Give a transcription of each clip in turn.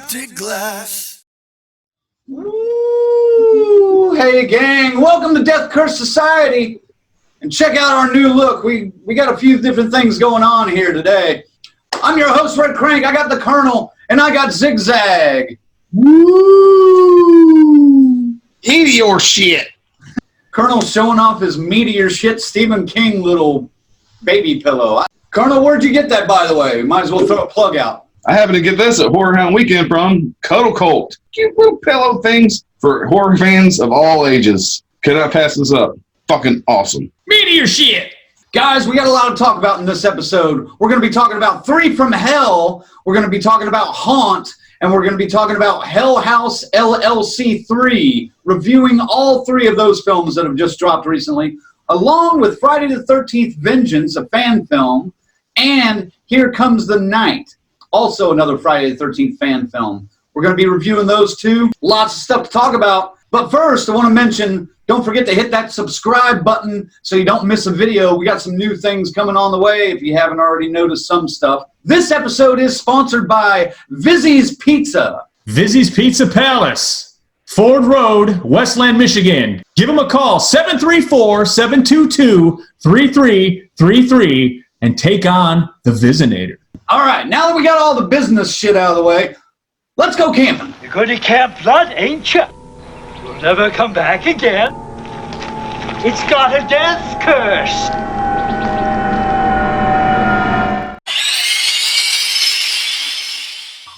Optic glass. Woo! Hey gang, welcome to Death Curse Society. And check out our new look. We got a few different things going on here today. I'm your host, Red Crank. I got the Colonel, and I got Zigzag. Woo! Meteor shit. Colonel's showing off his meteor shit Stephen King little baby pillow. Colonel, where'd you get that, by the way? Might as well throw a plug out. I happened to get this at Horror Hound Weekend from Cuddle Cult. Cute little pillow things for horror fans of all ages. Could I pass this up? Fucking awesome. Meteor shit! Guys, we got a lot to talk about in this episode. We're going to be talking about Three from Hell. We're going to be talking about Haunt. And we're going to be talking about Hell House LLC 3. Reviewing all three of those films that have just dropped recently. Along with Friday the 13th Vengeance, a fan film. And Here Comes the Night. Also another Friday the 13th fan film. We're going to be reviewing those two. Lots of stuff to talk about. But first, I want to mention, don't forget to hit that subscribe button so you don't miss a video. We got some new things coming on the way if you haven't already noticed some stuff. This episode is sponsored by Vizzy's Pizza. Vizzy's Pizza Palace, Ford Road, Westland, Michigan. Give them a call, 734-722-3333, and take on the Vizinator. All right, now that we got all the business shit out of the way, let's go camping. You're going to Camp Blood, ain't you? You'll never come back again. It's got a death curse.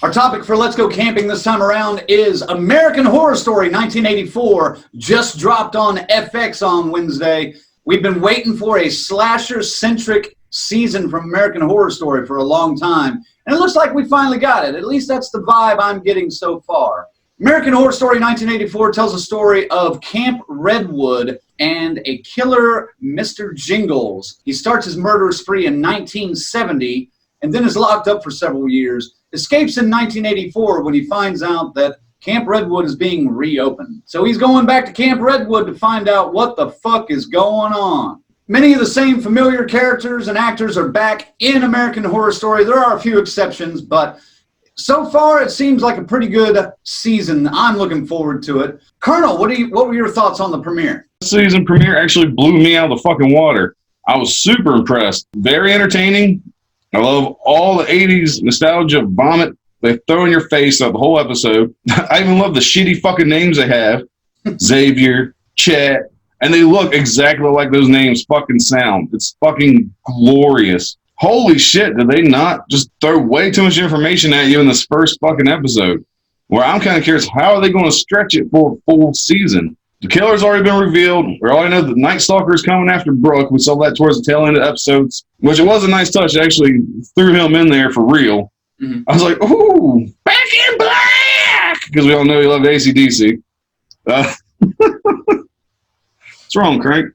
Our topic for Let's Go Camping this time around is American Horror Story 1984, just dropped on FX on Wednesday. We've been waiting for a slasher-centric season from American Horror Story for a long time, and it looks like we finally got it. At least that's the vibe I'm getting so far. American Horror Story 1984 tells a story of Camp Redwood and a killer, Mr. Jingles. He starts his murder spree in 1970 and then is locked up for several years, escapes in 1984 when he finds out that Camp Redwood is being reopened. So he's going back to Camp Redwood to find out what the fuck is going on. Many of the same familiar characters and actors are back in American Horror Story. There are a few exceptions, but so far it seems like a pretty good season. I'm looking forward to it. Colonel, what were your thoughts on the premiere? The season premiere actually blew me out of the fucking water. I was super impressed. Very entertaining. I love all the 80s nostalgia vomit they throw in your face throughout the whole episode. I even love the shitty fucking names they have. Xavier, Chet. And they look exactly like those names fucking sound. It's fucking glorious. Holy shit, did they not just throw way too much information at you in this first fucking episode? Where I'm kind of curious, how are they going to stretch it for a full season? The killer's already been revealed. We already know the Night Stalker is coming after Brooke. We saw that towards the tail end of episodes, which it was a nice touch. They actually threw him in there for real. Mm-hmm. I was like, ooh, back in black! Because we all know he loved AC/DC. What's wrong, Crank?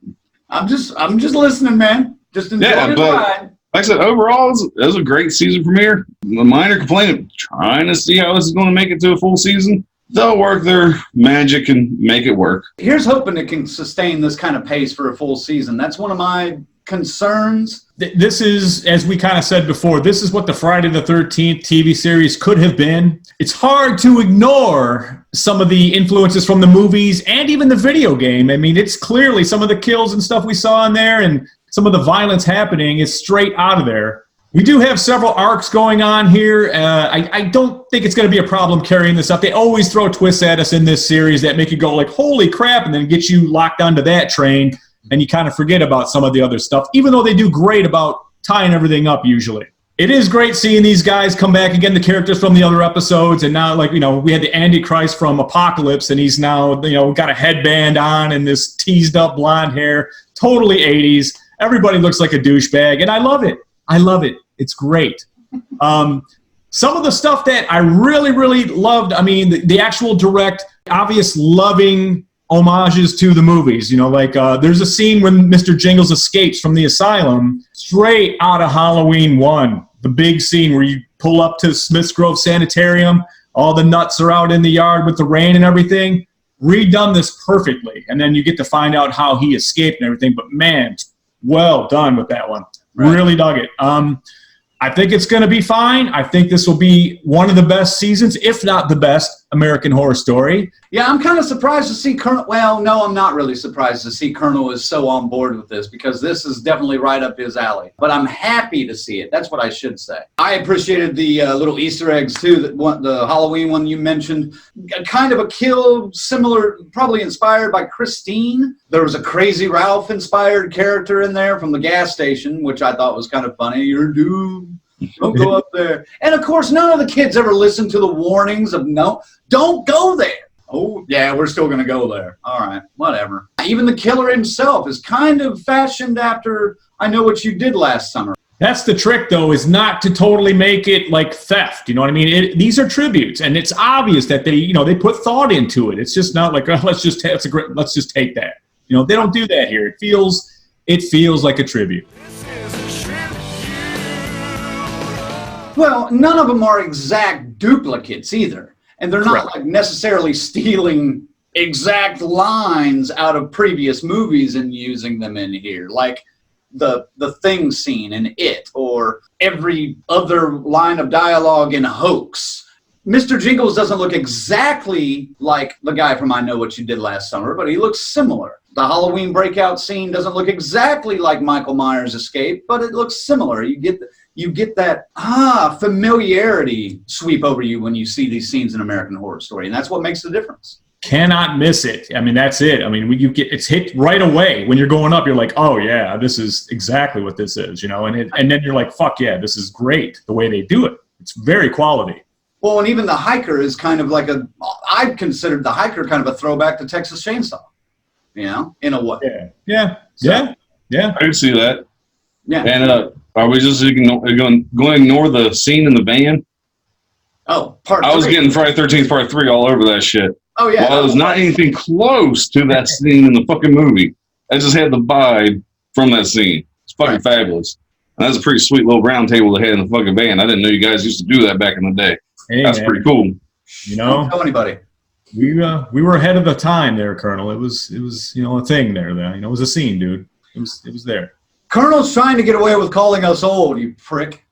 I'm just listening, man. Just enjoying the ride. Like I said, overall, it was a great season premiere. A minor complaint, trying to see how this is going to make it to a full season. They'll work their magic and make it work. Here's hoping it can sustain this kind of pace for a full season. That's one of my concerns. This is, as we kind of said before, this is what the Friday the 13th TV series could have been. It's hard to ignore some of the influences from the movies and even the video game. I mean, it's clearly some of the kills and stuff we saw in there and some of the violence happening is straight out of there. We do have several arcs going on here. I don't think it's going to be a problem carrying this up. They always throw twists at us in this series that make you go like, holy crap, and then get you locked onto that train, and you kind of forget about some of the other stuff, even though they do great about tying everything up usually. It is great seeing these guys come back again, the characters from the other episodes, and now, like, you know, we had the Antichrist from Apocalypse, and he's now, you know, got a headband on and this teased up blonde hair, totally 80s. Everybody looks like a douchebag, and I love it. I love it. It's great. Some of the stuff that I really, really loved, I mean, the actual direct, obvious loving homages to the movies. You know, like there's a scene when Mr. Jingles escapes from the asylum straight out of Halloween 1. The big scene where you pull up to Smith's Grove Sanitarium, all the nuts are out in the yard with the rain and everything. Redone this perfectly. And then you get to find out how he escaped and everything. But man, well done with that one. Right. Really dug it. I think it's going to be fine. I think this will be one of the best seasons, if not the best, American Horror Story. Yeah, I'm kind of surprised to see Colonel. Well, no, I'm not really surprised to see Colonel is so on board with this, because this is definitely right up his alley. But I'm happy to see it. That's what I should say. I appreciated the little Easter eggs too. That one, the Halloween one you mentioned, kind of a kill similar, probably inspired by Christine. There was a Crazy Ralph inspired character in there from the gas station, which I thought was kind of funny. You're doomed. Don't go up there. And of course, none of the kids ever listened to the warnings of no, don't go there. Oh, yeah, we're still going to go there. All right, whatever. Even the killer himself is kind of fashioned after I Know What You Did Last Summer. That's the trick, though, is not to totally make it like theft. You know what I mean? These are tributes, and it's obvious that they put thought into it. It's just not like, oh, let's just take that. You know, they don't do that here. It feels like a tribute. Well, none of them are exact duplicates either. And they're not like necessarily stealing exact lines out of previous movies and using them in here. Like the Thing scene in It, or every other line of dialogue in Hoax. Mr. Jingles doesn't look exactly like the guy from I Know What You Did Last Summer, but he looks similar. The Halloween breakout scene doesn't look exactly like Michael Myers' escape, but it looks similar. You get that familiarity sweep over you when you see these scenes in American Horror Story, and that's what makes the difference. Cannot miss it. I mean, that's it. I mean, it's hit right away when you're going up. You're like, oh yeah, this is exactly what this is, you know. And then you're like, fuck yeah, this is great the way they do it. It's very quality. Well, and even the hiker is kind of like I've considered the hiker kind of a throwback to Texas Chainsaw, you know, in a way. Yeah. I can see that. Yeah. And are we just going to ignore the scene in the van? Oh, part 3. I was getting Friday 13th Part 3 all over that shit. Oh, yeah. Well, it was not anything close to that scene in the fucking movie. I just had the vibe from that scene. It's fucking fabulous. And that's a pretty sweet little round table they had in the fucking van. I didn't know you guys used to do that back in the day. Hey, that's man. pretty cool. You know, don't tell anybody. We were ahead of the time there, Colonel. It was a thing there. You know, it was a scene, dude. It was there. Colonel's trying to get away with calling us old, you prick.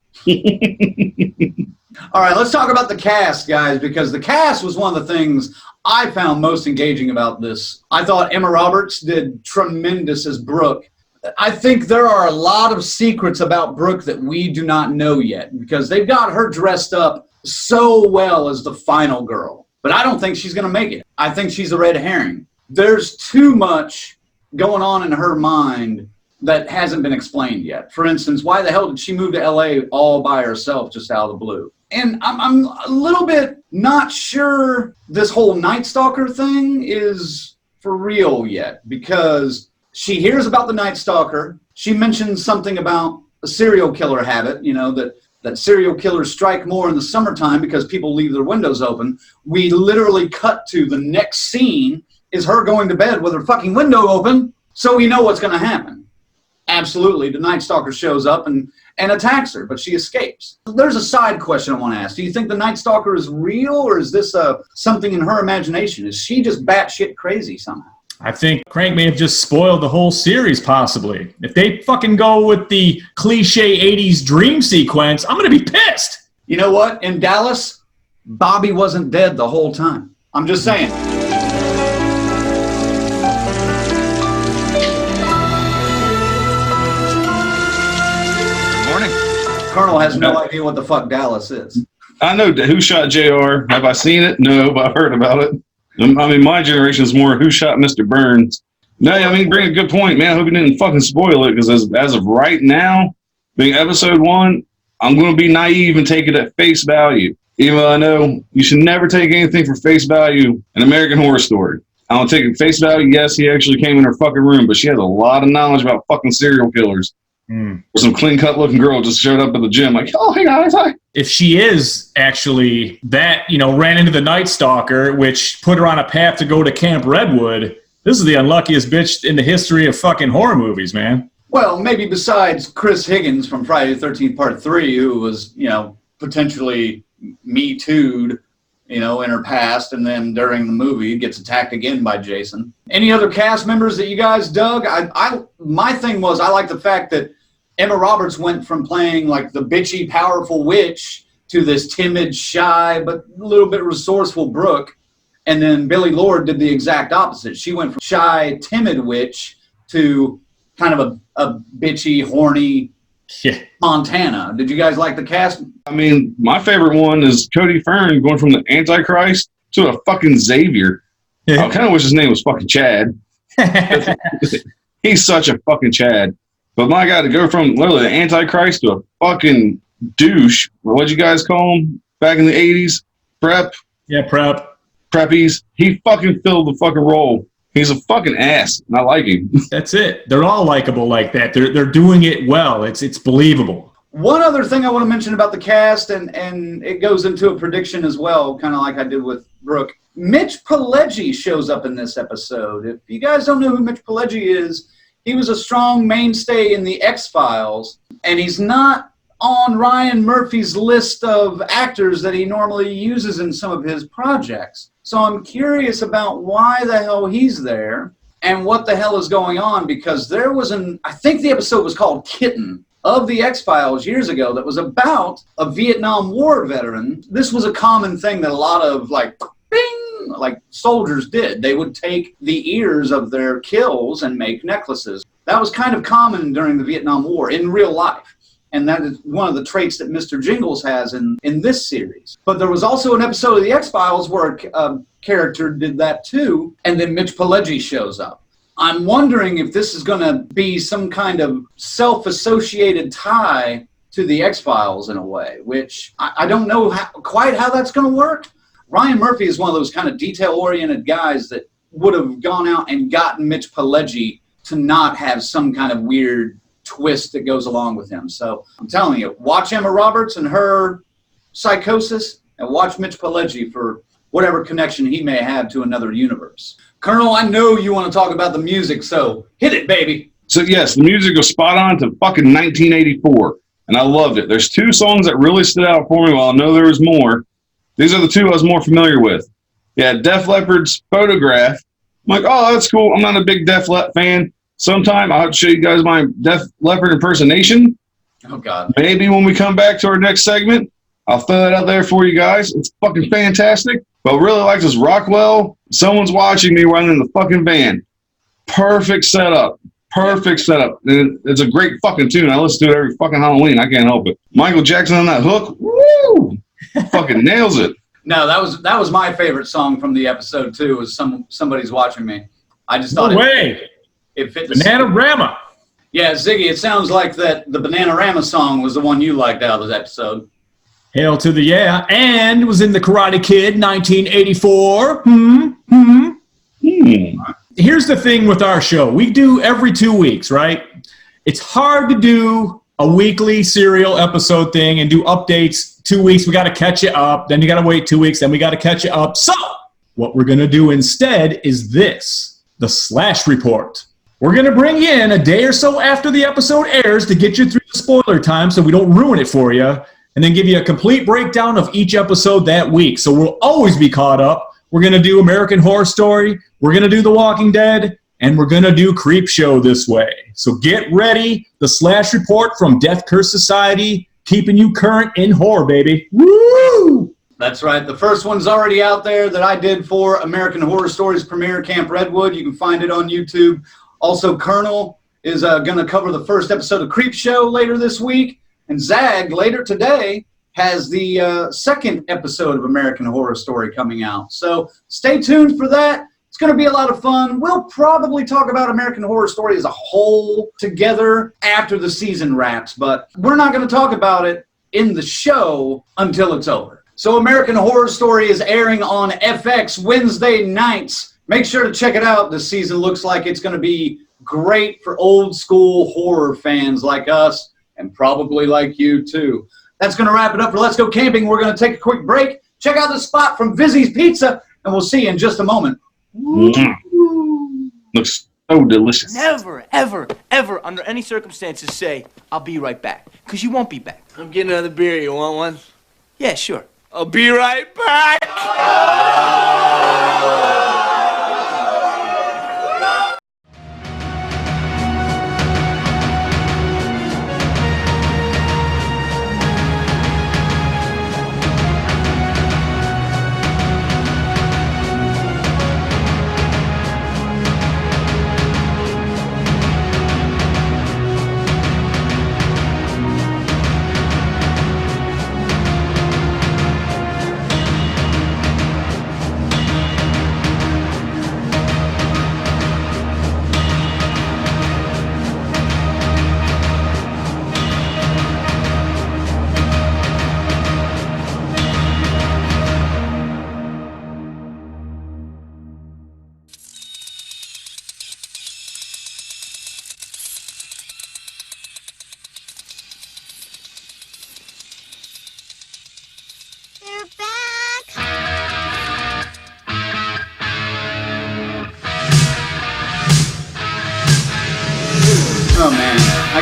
All right, let's talk about the cast, guys, because the cast was one of the things I found most engaging about this. I thought Emma Roberts did tremendous as Brooke. I think there are a lot of secrets about Brooke that we do not know yet, because they've got her dressed up so well as the final girl. But I don't think she's going to make it. I think she's a red herring. There's too much going on in her mind that hasn't been explained yet. For instance, why the hell did she move to LA all by herself just out of the blue? And I'm a little bit not sure this whole Night Stalker thing is for real yet, because she hears about the Night Stalker. She mentions something about a serial killer habit, you know, that serial killers strike more in the summertime because people leave their windows open. We literally cut to the next scene is her going to bed with her fucking window open, so we know what's going to happen. Absolutely, the Night Stalker shows up and attacks her, but she escapes. There's a side question I want to ask. Do you think the Night Stalker is real, or is this something in her imagination? Is she just batshit crazy somehow? I think Crank may have just spoiled the whole series, possibly. If they fucking go with the cliche 80s dream sequence, I'm going to be pissed. You know what? In Dallas, Bobby wasn't dead the whole time. I'm just saying. Colonel has no idea what the fuck Dallas is. I know who shot JR. Have I seen it? No, but I've heard about it. I mean, my generation is more who shot Mr. Burns. No, I mean, bring a good point, man. I hope you didn't fucking spoil it, because as of right now, being episode 1, I'm going to be naive and take it at face value. Even though I know you should never take anything for face value in American Horror Story. I don't take it face value. Yes, he actually came in her fucking room, but she has a lot of knowledge about fucking serial killers. Some clean-cut looking girl just showed up at the gym like, oh, hey, guys, hi. If she is actually that, you know, ran into the Night Stalker, which put her on a path to go to Camp Redwood, this is the unluckiest bitch in the history of fucking horror movies, man. Well, maybe besides Chris Higgins from Friday the 13th Part 3, who was, you know, potentially Me Too'd, you know, in her past, and then during the movie gets attacked again by Jason. Any other cast members that you guys dug? My thing was, I like the fact that Emma Roberts went from playing like the bitchy, powerful witch to this timid, shy, but a little bit resourceful Brooke. And then Billie Lourd did the exact opposite. She went from shy, timid witch to kind of a bitchy, horny Montana. Did you guys like the cast? I mean, my favorite one is Cody Fern going from the Antichrist to a fucking Xavier. I kind of wish his name was fucking Chad. He's such a fucking Chad. But my God, to go from literally the Antichrist to a fucking douche, what'd you guys call him back in the 80s? Prep? Yeah, prep. Preppies. He fucking filled the fucking role. He's a fucking ass, and I like him. That's it. They're all likable like that. They're doing it well. It's believable. One other thing I want to mention about the cast, and it goes into a prediction as well, kind of like I did with Brooke. Mitch Pileggi shows up in this episode. If you guys don't know who Mitch Pileggi is, he was a strong mainstay in the X-Files, and he's not on Ryan Murphy's list of actors that he normally uses in some of his projects. So I'm curious about why the hell he's there and what the hell is going on, because there was I think the episode was called Kitten of the X-Files years ago that was about a Vietnam War veteran. This was a common thing that a lot of like soldiers did. They would take the ears of their kills and make necklaces. That was kind of common during the Vietnam War in real life. And that is one of the traits that Mr. Jingles has in this series. But there was also an episode of The X-Files where a character did that too, and then Mitch Pileggi shows up. I'm wondering if this is going to be some kind of self-associated tie to The X-Files in a way, which I don't know quite how that's going to work. Ryan Murphy is one of those kind of detail-oriented guys that would have gone out and gotten Mitch Pileggi to not have some kind of weird twist that goes along with him. So I'm telling you, watch Emma Roberts and her psychosis, and watch Mitch Pileggi for whatever connection he may have to another universe. Colonel, I know you want to talk about the music, so hit it, baby. So yes, the music was spot on to fucking 1984, and I loved it. There's two songs that really stood out for me. While I know there was more, these are the two I was more familiar with. Yeah, Def Leppard's Photograph. I'm like, oh, that's cool. I'm not a big Def Leppard fan. Sometime I'll show you guys my Def Leppard impersonation. Oh, God. Maybe when we come back to our next segment, I'll throw that out there for you guys. It's fucking fantastic. But really like this Rockwell, Someone's Watching Me running in the fucking van. Perfect setup. Perfect setup. And it's a great fucking tune. I listen to it every fucking Halloween. I can't help it. Michael Jackson on that hook. Woo! Fucking nails it. No, that was my favorite song from the episode too. Was Somebody's Watching Me. I just thought it fit the Bananarama. Yeah, Ziggy, it sounds like that the Bananarama song was the one you liked out of this episode. Hail to the yeah, and was in the Karate Kid, 1984. Here's the thing with our show. We do every 2 weeks, right? It's hard to do a weekly serial episode thing and do updates 2 weeks. We got to catch you up. Then you got to wait 2 weeks. Then we got to catch you up. So what we're going to do instead is this, the Slash Report. We're going to bring you in a day or so after the episode airs to get you through the spoiler time so we don't ruin it for you, and then give you a complete breakdown of each episode that week. So we'll always be caught up. We're going to do American Horror Story, we're going to do The Walking Dead, and we're going to do Creep Show this way. So get ready. The Slash Report from Death Curse Society, keeping you current in horror, baby. Woo! That's right. The first one's already out there that I did for American Horror Stories premiere, Camp Redwood. You can find it on YouTube. Also, Colonel is going to cover the first episode of Creep Show later this week. And Zag, later today, has the second episode of American Horror Story coming out. So stay tuned for that. It's going to be a lot of fun. We'll probably talk about American Horror Story as a whole together after the season wraps. But we're not going to talk about it in the show until it's over. So American Horror Story is airing on FX Wednesday nights. Make sure to check it out. This season looks like it's going to be great for old school horror fans like us, and probably like you too. That's going to wrap it up for Let's Go Camping. We're going to take a quick break. Check out the spot from Vizzy's Pizza, and we'll see you in just a moment. Looks so delicious. Never, ever, ever, under any circumstances say, I'll be right back. Because you won't be back. I'm getting another beer. You want one? Yeah, sure. I'll be right back.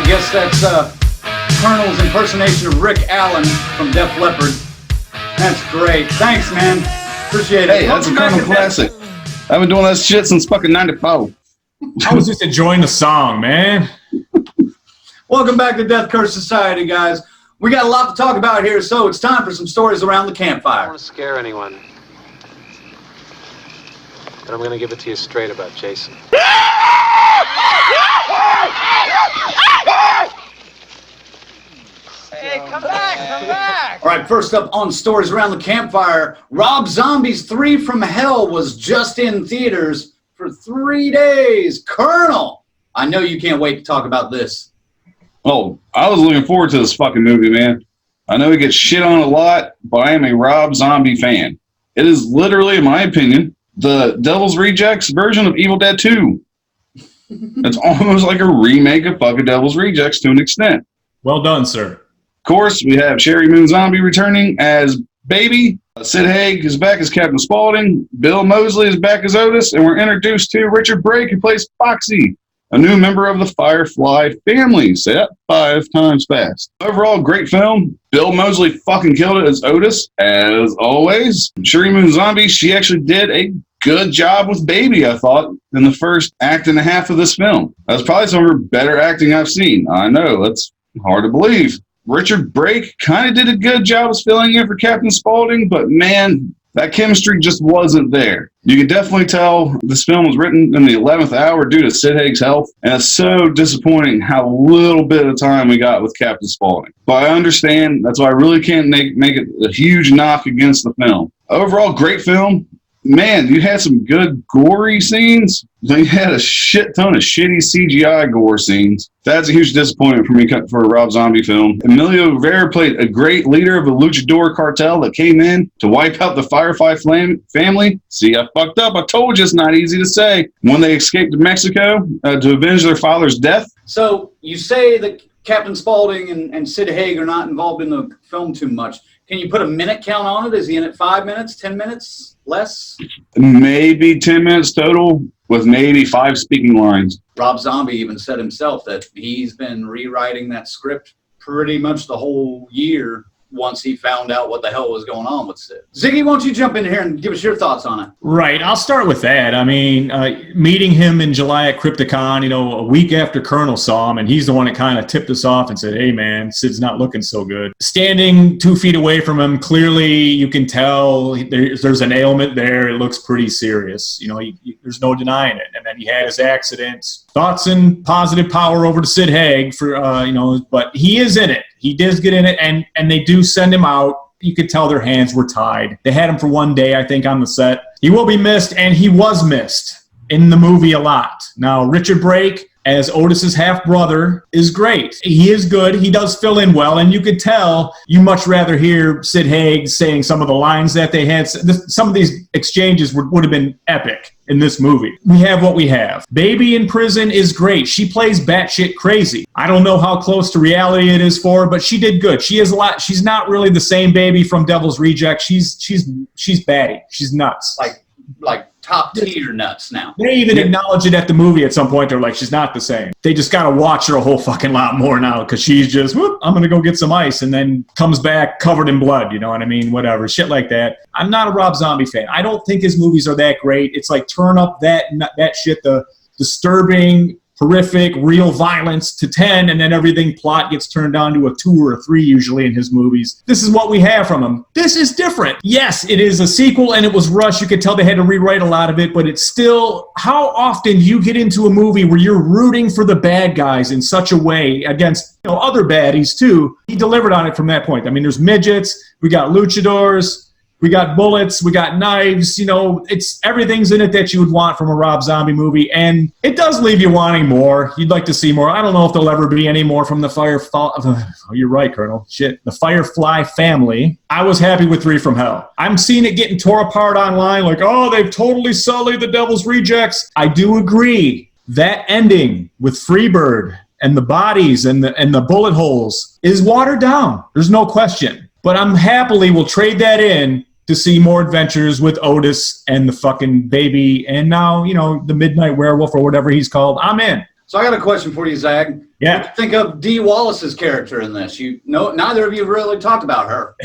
guess that's Colonel's impersonation of Rick Allen from Def Leppard. That's great. Thanks, man. Appreciate it. Hey, that's a Colonel classic. I've been doing that shit since fucking 94. I was just enjoying the song, man. Welcome back to Death Curse Society, guys. We got a lot to talk about here, so it's time for some stories around the I don't campfire. want to scare anyone. But I'm going to give it to you straight about Jason. Hey, come back! All right, first up on stories around the campfire, Rob Zombie's 3 from Hell was just in theaters for 3 days. Colonel, I know you can't wait to talk about this. Oh, I was looking forward to this fucking movie, man. I know he gets shit on a lot, but I am a Rob Zombie fan. It is literally, in my opinion, the Devil's Rejects version of Evil Dead 2. It's almost like a remake of fucking Devil's Rejects to an extent. Well done, sir. Of course, we have Sherry Moon Zombie returning as Baby. Sid Haig is back as Captain Spaulding. Bill Moseley is back as Otis. And we're introduced to Richard Brake, who plays Foxy, a new member of the Firefly family. Say that 5 times fast. Overall, great film. Bill Moseley fucking killed it as Otis, as always. Sherry Moon Zombie, she actually did a good job with Baby, I thought, in the first act and a half of this film. That was probably some of her better acting I've seen. I know, that's hard to believe. Richard Brake kind of did a good job of filling in for Captain Spaulding, but man, that chemistry just wasn't there. You can definitely tell this film was written in the 11th hour due to Sid Haig's health, and it's so disappointing how little bit of time we got with Captain Spaulding. But I understand, that's why I really can't make it a huge knock against the film. Overall, great film. Man, you had some good gory scenes. You had a shit ton of shitty CGI gore scenes. That's a huge disappointment for me for a Rob Zombie film. Emilio Rivera played a great leader of a luchador cartel that came in to wipe out the Firefly family. See, I fucked up. I told you it's not easy to say. When they escaped to Mexico to avenge their father's death. So you say that Captain Spaulding and Sid Haig are not involved in the film too much. Can you put a minute count on it? Is he in it 5 minutes, 10 minutes, less? Maybe 10 minutes total, with maybe 5 speaking lines. Rob Zombie even said himself that he's been rewriting that script pretty much the whole year once he found out what the hell was going on with Sid. Ziggy, why don't you jump in here and give us your thoughts on it? Right, I'll start with that. I mean, meeting him in July at Crypticon, a week after Colonel saw him, and he's the one that kind of tipped us off and said, hey, man, Sid's not looking so good. Standing 2 feet away from him, clearly you can tell there's an ailment there. It looks pretty serious. There's no denying it. And then he had his accident. Thoughts and positive power over to Sid Haig but he is in it. He does get in it, and they do send him out. You could tell their hands were tied. They had him for 1 day, I think, on the set. He will be missed, and he was missed in the movie a lot. Now, Richard Brake, as Otis's half-brother, is great. He is good. He does fill in well, and you could tell you much rather hear Sid Haig saying some of the lines that they had. Some of these exchanges would have been epic in this movie. We have what we have. Baby in prison is great. She plays batshit crazy. I don't know how close to reality it is for her, but she did good. She is a lot. She's not really the same Baby from Devil's Reject. She's batty. She's nuts. Like top tier nuts now. They even acknowledge it at the movie at some point. They're like, she's not the same. They just got to watch her a whole fucking lot more now because she's just, I'm going to go get some ice, and then comes back covered in blood. You know what I mean? Whatever. Shit like that. I'm not a Rob Zombie fan. I don't think his movies are that great. It's like turn up that shit, the disturbing, horrific, real violence to 10, and then everything plot gets turned down to a 2 or a 3 usually in his movies. This is what we have from him. This is different. Yes, it is a sequel, and it was rushed. You could tell they had to rewrite a lot of it, but it's still, how often do you get into a movie where you're rooting for the bad guys in such a way against other baddies too? He delivered on it from that point. I mean, there's midgets, we got luchadors, we got bullets, we got knives, it's everything's in it that you would want from a Rob Zombie movie, and it does leave you wanting more. You'd like to see more. I don't know if there'll ever be any more from the Firefly. Oh, you're right, Colonel. Shit. The Firefly family. I was happy with 3 from Hell. I'm seeing it getting tore apart online, like, oh, they've totally sullied the Devil's Rejects. I do agree. That ending with Freebird and the bodies and the bullet holes is watered down. There's no question. But I'm happily will trade that in to see more adventures with Otis and the fucking Baby, and now, the Midnight Werewolf or whatever he's called. I'm in. So I got a question for you, Zag. Yeah. What do you think of Dee Wallace's character in this? Neither of you really talked about her.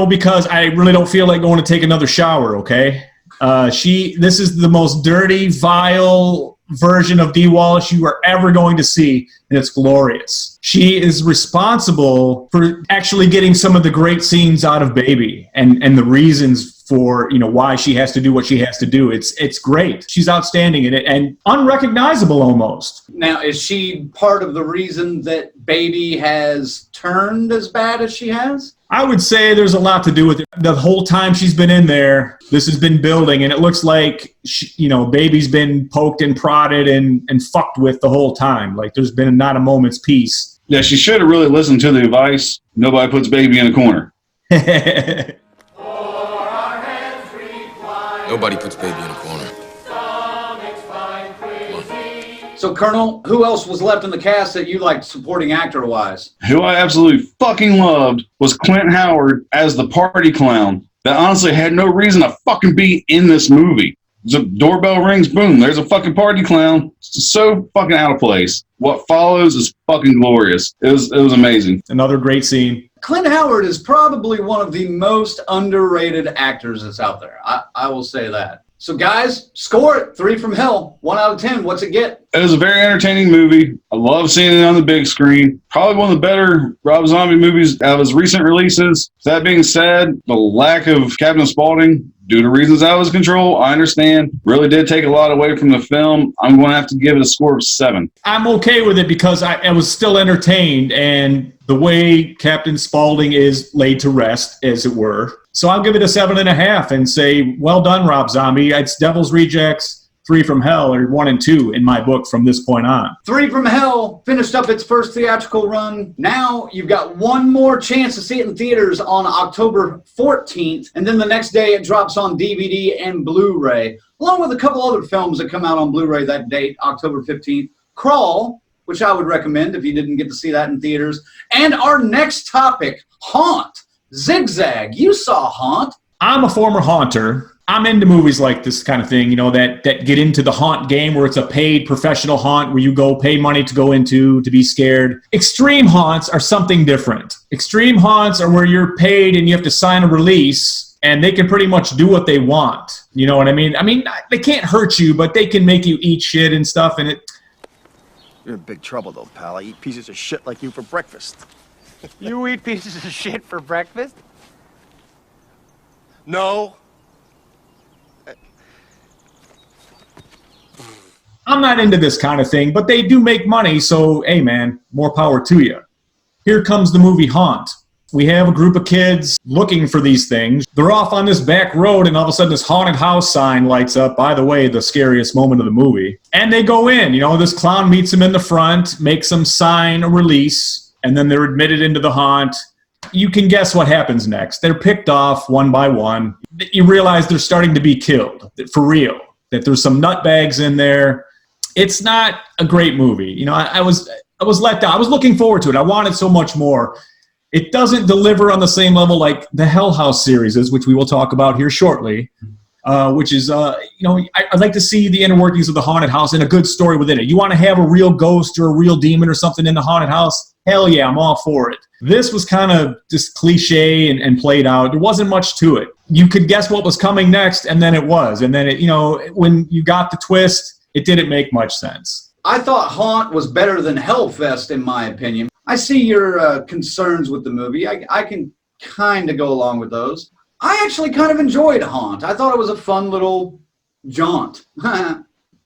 Because I really don't feel like going to take another shower, okay? This is the most dirty, vile version of Dee Wallace you are ever going to see, and it's glorious. She is responsible for actually getting some of the great scenes out of Baby and the reasons for why she has to do what she has to do. It's great. She's outstanding in it and unrecognizable almost. Now, is she part of the reason that Baby has turned as bad as she has? I would say there's a lot to do with it. The whole time she's been in there, this has been building, and it looks like Baby's been poked and prodded and fucked with the whole time. Like there's been not a moment's peace. Yeah, she should have really listened to the advice. Nobody puts Baby in a corner. Nobody puts Baby in a corner. So, Colonel, who else was left in the cast that you liked supporting actor-wise? Who I absolutely fucking loved was Clint Howard as the party clown that honestly had no reason to fucking be in this movie. The doorbell rings, boom, there's a fucking party clown. It's so fucking out of place. What follows is fucking glorious. It was amazing. Another great scene. Clint Howard is probably one of the most underrated actors that's out there. I will say that. So, guys, score it. 3 from hell. 1 out of 10. What's it get? It was a very entertaining movie. I love seeing it on the big screen. Probably one of the better Rob Zombie movies out of his recent releases. That being said, the lack of Captain Spaulding, due to reasons out of his control, I understand, really did take a lot away from the film. I'm going to have to give it a score of 7. I'm okay with it because I was still entertained, and the way Captain Spaulding is laid to rest, as it were. So I'll give it a 7.5 and say, well done, Rob Zombie. It's Devil's Rejects, 3 from Hell, or 1 and 2 in my book from this point on. 3 from Hell finished up its first theatrical run. Now you've got one more chance to see it in theaters on October 14th, and then the next day it drops on DVD and Blu-ray, along with a couple other films that come out on Blu-ray that date, October 15th. Crawl, which I would recommend if you didn't get to see that in theaters. And our next topic, Haunt. Zigzag, you saw Haunt. I'm a former haunter. I'm into movies like this kind of thing, that get into the haunt game where it's a paid professional haunt where you go pay money to go into to be scared. Extreme haunts are something different. Extreme haunts are where you're paid and you have to sign a release and they can pretty much do what they want. You know what I mean? I mean, they can't hurt you, but they can make you eat shit and stuff. And You're in big trouble, though, pal. I eat pieces of shit like you for breakfast. You eat pieces of shit for breakfast? No. I'm not into this kind of thing, but they do make money, so, hey, man, more power to you. Here comes the movie Haunt. We have a group of kids looking for these things. They're off on this back road, and all of a sudden this haunted house sign lights up. By the way, the scariest moment of the movie. And they go in. This clown meets them in the front, makes them sign a release, and then they're admitted into the haunt. You can guess what happens next. They're picked off one by one. You realize they're starting to be killed, for real, that there's some nutbags in there. It's not a great movie. I was let down. I was looking forward to it. I wanted so much more. It doesn't deliver on the same level like the Hell House series is, which we will talk about here shortly, which is, I'd like to see the inner workings of the haunted house and a good story within it. You want to have a real ghost or a real demon or something in the haunted house? Hell yeah, I'm all for it. This was kind of just cliche and played out. There wasn't much to it. You could guess what was coming next, and then it was. And then, when you got the twist, it didn't make much sense. I thought Haunt was better than Hellfest, in my opinion. I see your concerns with the movie. I can kind of go along with those. I actually kind of enjoyed Haunt. I thought it was a fun little jaunt.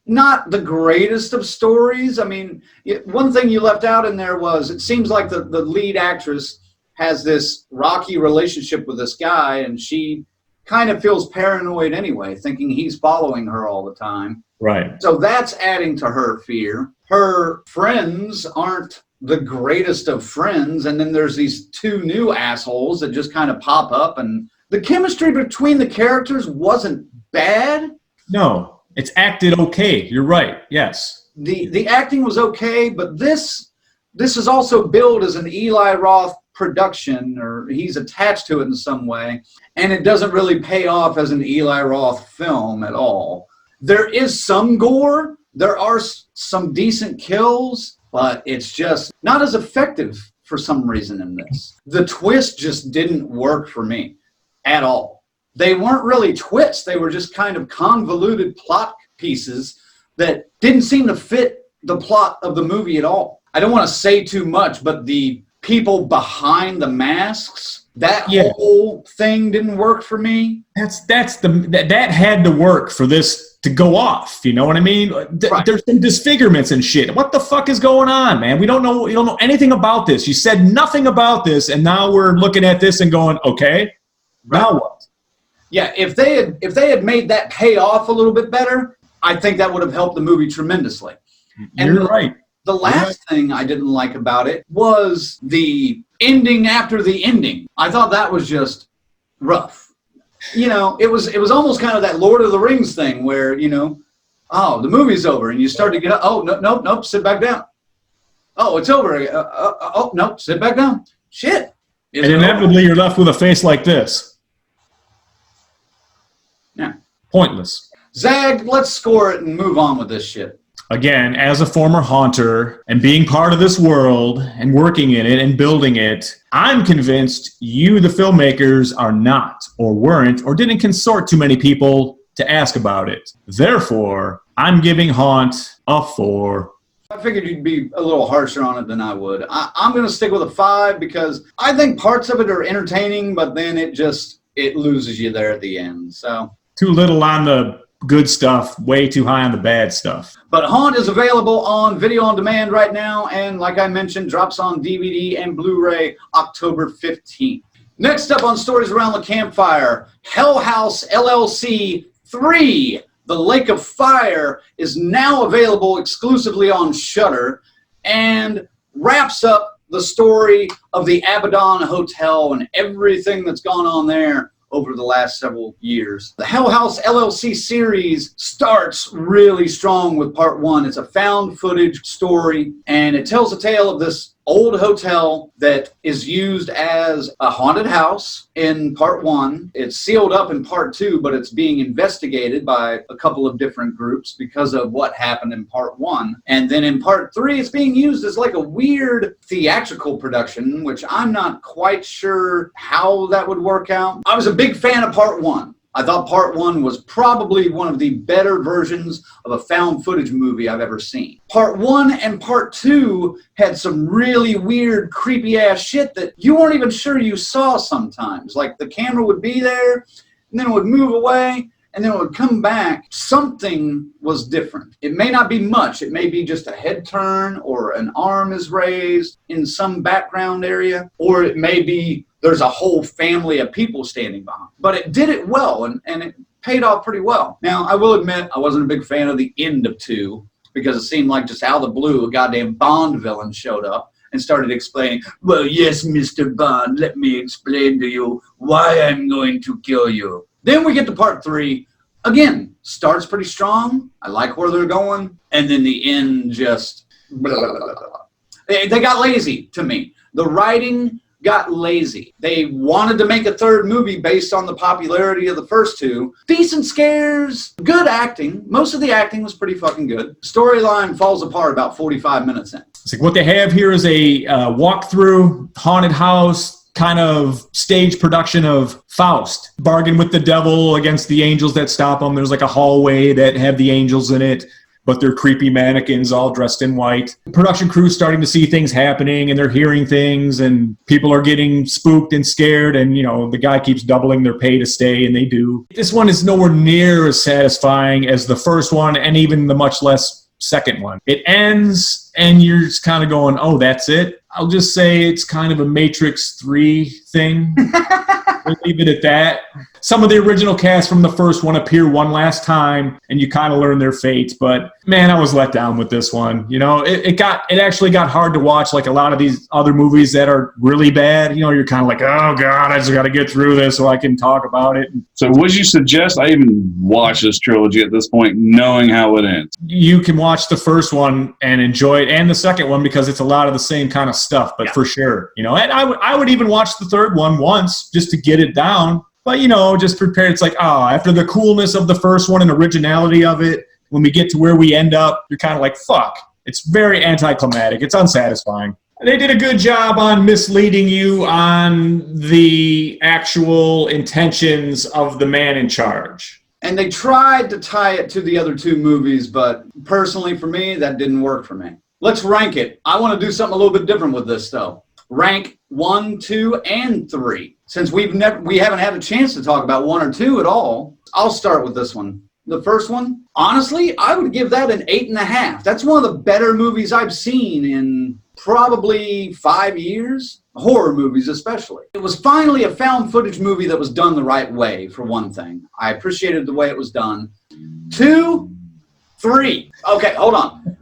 Not the greatest of stories. I mean, one thing you left out in there was it seems like the lead actress has this rocky relationship with this guy, and she kind of feels paranoid anyway, thinking he's following her all the time. Right. So that's adding to her fear. Her friends aren't the greatest of friends, and then there's these 2 new assholes that just kind of pop up, and the chemistry between the characters wasn't bad. No. It's acted okay. You're right. Yes. The acting was okay, but this is also billed as an Eli Roth production, or he's attached to it in some way, and it doesn't really pay off as an Eli Roth film at all. There is some gore, There are some decent kills, but it's just not as effective for some reason in this. The twist just didn't work for me at all. They weren't really twists. They were just kind of convoluted plot pieces that didn't seem to fit the plot of the movie at all. I don't want to say too much, but the people behind the masks, that whole thing didn't work for me. That had to work for this to go off. You know what I mean? Right. There's some disfigurements and shit. What the fuck is going on, man? We don't know anything about this. You said nothing about this, and now we're looking at this and going, okay, now what? Yeah, if they had made that pay off a little bit better, I think that would have helped the movie tremendously. And You're right. The last thing I didn't like about it was the ending after the ending. I thought that was just rough. You know, it was almost kind of that Lord of the Rings thing where, you know, oh, the movie's over, and you start to get up. Oh, nope, sit back down. Oh, it's over. Oh, nope, sit back down. Shit. And inevitably, you're left with a face like this. Yeah. Pointless. Zag, let's score it and move on with this shit. Again, as a former haunter and being part of this world and working in it and building it, I'm convinced you, the filmmakers, are not or weren't or didn't consort too many people to ask about it. Therefore, I'm giving Haunt a 4. I figured you'd be a little harsher on it than I would. I'm going to stick with a 5 because I think parts of it are entertaining, but then it loses you there at the end. So too little on the good stuff, way too high on the bad stuff. But Haunt is available on video on demand right now, and like I mentioned, drops on DVD and Blu-ray October 15th. Next up on Stories Around the Campfire, Hell House LLC 3, The Lake of Fire, is now available exclusively on Shudder and wraps up the story of the Abaddon Hotel and everything that's gone on there over the last several years. The Hell House LLC series starts really strong with part 1. It's a found footage story, and it tells the tale of this old hotel that is used as a haunted house in part 1. It's sealed up in part 2, but it's being investigated by a couple of different groups because of what happened in part 1. And then in part 3, it's being used as like a weird theatrical production, which I'm not quite sure how that would work out. I was a big fan of part 1. I thought part 1 was probably one of the better versions of a found footage movie I've ever seen. Part 1 and part 2 had some really weird, creepy ass shit that you weren't even sure you saw sometimes. Like the camera would be there, and then it would move away, and then it would come back. Something was different. It may not be much. It may be just a head turn or an arm is raised in some background area, or it may be there's a whole family of people standing behind. But it did it well, and it paid off pretty well. Now, I will admit I wasn't a big fan of the end of 2 because it seemed like just out of the blue, a goddamn Bond villain showed up and started explaining, well, yes, Mr. Bond, let me explain to you why I'm going to kill you. Then we get to part 3. Again, starts pretty strong. I like where they're going. And then the end just... blah, blah, blah, blah. They got lazy to me. The writing got lazy. They wanted to make a third movie based on the popularity of the first 2. Decent scares, good acting. Most of the acting was pretty fucking good. Storyline falls apart about 45 minutes in. It's like what they have here is a walkthrough haunted house kind of stage production of Faust. Bargain with the devil against the angels that stop them. There's like a hallway that have the angels in it, but they're creepy mannequins all dressed in white. The production crew's starting to see things happening, and they're hearing things, and people are getting spooked and scared, and, you know, the guy keeps doubling their pay to stay, and they do. This one is nowhere near as satisfying as the first one, and even the much less second one. It ends, and you're just kind of going, oh, that's it? I'll just say it's kind of a Matrix 3 thing. We'll leave it at that. Some of the original cast from the first one appear one last time, and you kind of learn their fate. But man, I was let down with this one. You know, it actually got hard to watch. Like a lot of these other movies that are really bad. You know, you're kind of like, oh god, I just got to get through this so I can talk about it. So, would you suggest I even watch this trilogy at this point, knowing how it ends? You can watch the first one and enjoy it, and the second one because it's a lot of the same kind of stuff. But for sure, you know, and I would even watch the third one once just to get it down. But, you know, just prepare. It's like, after the coolness of the first one and originality of it, when we get to where we end up, you're kind of like, fuck. It's very anticlimactic. It's unsatisfying. They did a good job on misleading you on the actual intentions of the man in charge. And they tried to tie it to the other two movies, but personally for me, that didn't work for me. Let's rank it. I want to do something a little bit different with this, though. Rank 1, 2, and 3. Since we haven't had a chance to talk about 1 or 2 at all, I'll start with this one. The first one, honestly, I would give that an 8.5. That's one of the better movies I've seen in probably 5 years. Horror movies especially. It was finally a found footage movie that was done the right way, for one thing. I appreciated the way it was done. 2, 3. Okay, hold on.